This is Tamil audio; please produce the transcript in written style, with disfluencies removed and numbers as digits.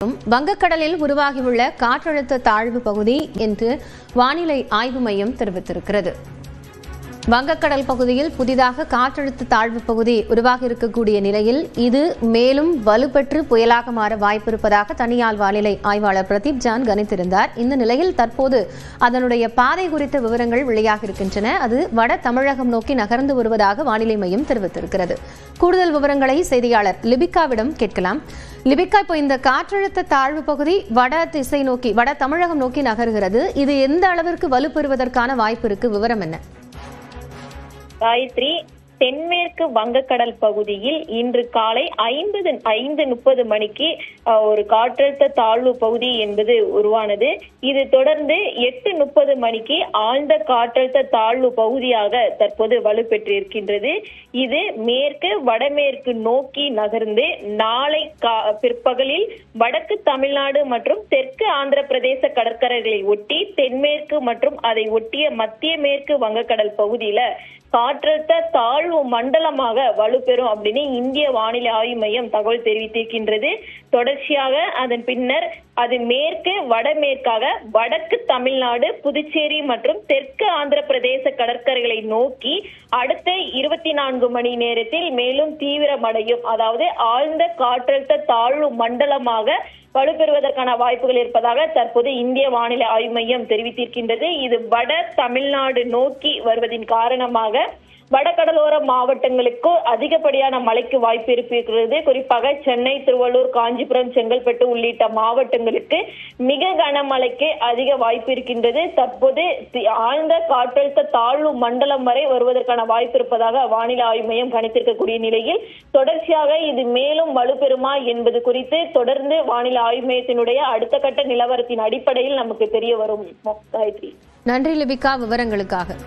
வங்கக்கடலில் உருவாகியுள்ள காற்றழுத்த தாழ்வு பகுதி என்று வானிலை ஆய்வு மையம் தெரிவித்திருக்கிறது. வங்கக்கடல் பகுதியில் புதிதாக காற்றழுத்த தாழ்வு பகுதி உருவாகி இருக்கக்கூடிய நிலையில் இது மேலும் வலுப்பெற்று புயலாக மாற வாய்ப்பிருப்பதாக தனியார் வானிலை ஆய்வாளர் பிரதீப் ஜான் கணித்திருந்தார். இந்த நிலையில் தற்போது அதனுடைய பாதை குறித்த விவரங்கள் வெளியாக இருக்கின்றன. அது வட தமிழகம் நோக்கி நகர்ந்து வருவதாக வானிலை மையம் தெரிவித்திருக்கிறது. கூடுதல் விவரங்களை செய்தியாளர் லிபிகாவிடம் கேட்கலாம். லிபிகா, இப்போ இந்த காற்றழுத்த தாழ்வு பகுதி வட திசை நோக்கி வட தமிழகம் நோக்கி நகர்கிறது. இது எந்த அளவிற்கு வலுப்பெறுவதற்கான வாய்ப்பு இருக்கு? விவரம் என்ன? காயத்ரி, தென்மேற்கு வங்கக்கடல் பகுதியில் இன்று காலை 5:30 மணிக்கு ஒரு காற்றழுத்த தாழ்வு பகுதி என்பது உருவானது. இது தொடர்ந்து 8:30 மணிக்கு ஆழ்ந்த காற்றழுத்த தாழ்வு பகுதியாக தற்போது வலுப்பெற்றிருக்கின்றது. இது மேற்கு வடமேற்கு நோக்கி நகர்ந்து நாளை பிற்பகலில் வடக்கு தமிழ்நாடு மற்றும் தெற்கு ஆந்திர பிரதேச கடற்கரைகளை ஒட்டி தென்மேற்கு மற்றும் அதை ஒட்டிய மத்திய மேற்கு வங்கக்கடல் பகுதியில காற்றழுத்த தாழ்வு மண்டலமாக வலுப்பெறும் அப்படின்னு இந்திய வானிலை ஆய்வு மையம் தகவல் தெரிவித்திருக்கின்றது. தொடர்ச்சியாக அதன் பின்னர் அது மேற்கு வடமேற்காக வடக்கு தமிழ்நாடு, புதுச்சேரி மற்றும் தெற்கு ஆந்திர பிரதேச கடற்கரைகளை நோக்கி அடுத்த 24 மணி நேரத்தில் மேலும் தீவிரமடையும். அதாவது ஆழ்ந்த காற்றழுத்த தாழ்வு மண்டலமாக வலுப்பெறுவதற்கான வாய்ப்புகள் இருப்பதாக தற்போது இந்திய வானிலை ஆய்வு மையம் தெரிவித்திருக்கின்றது. இது வட தமிழ்நாடு நோக்கி வருவதின் காரணமாக வடகடலோர மாவட்டங்களுக்கு அதிகப்படியான மழைக்கு வாய்ப்பு இருக்கிறது. குறிப்பாக சென்னை, திருவள்ளூர், காஞ்சிபுரம், செங்கல்பட்டு உள்ளிட்ட மாவட்டங்களுக்கு மிக கனமழைக்கு அதிக வாய்ப்பு இருக்கின்றது. தற்போது ஆழ்ந்த காற்றழுத்த தாழ்வு மண்டலம் வரை வருவதற்கான வாய்ப்பு இருப்பதாக வானிலை ஆய்வு மையம் கணித்திருக்கக்கூடிய நிலையில் தொடர்ச்சியாக இது மேலும் வலுப்பெறுமா என்பது குறித்து தொடர்ந்து வானிலை ஆய்வு மையத்தினுடைய அடுத்த கட்ட நிலவரத்தின் அடிப்படையில் நமக்கு தெரிய வரும். காயத்ரி, நன்றி லிபிகா விவரங்களுக்காக.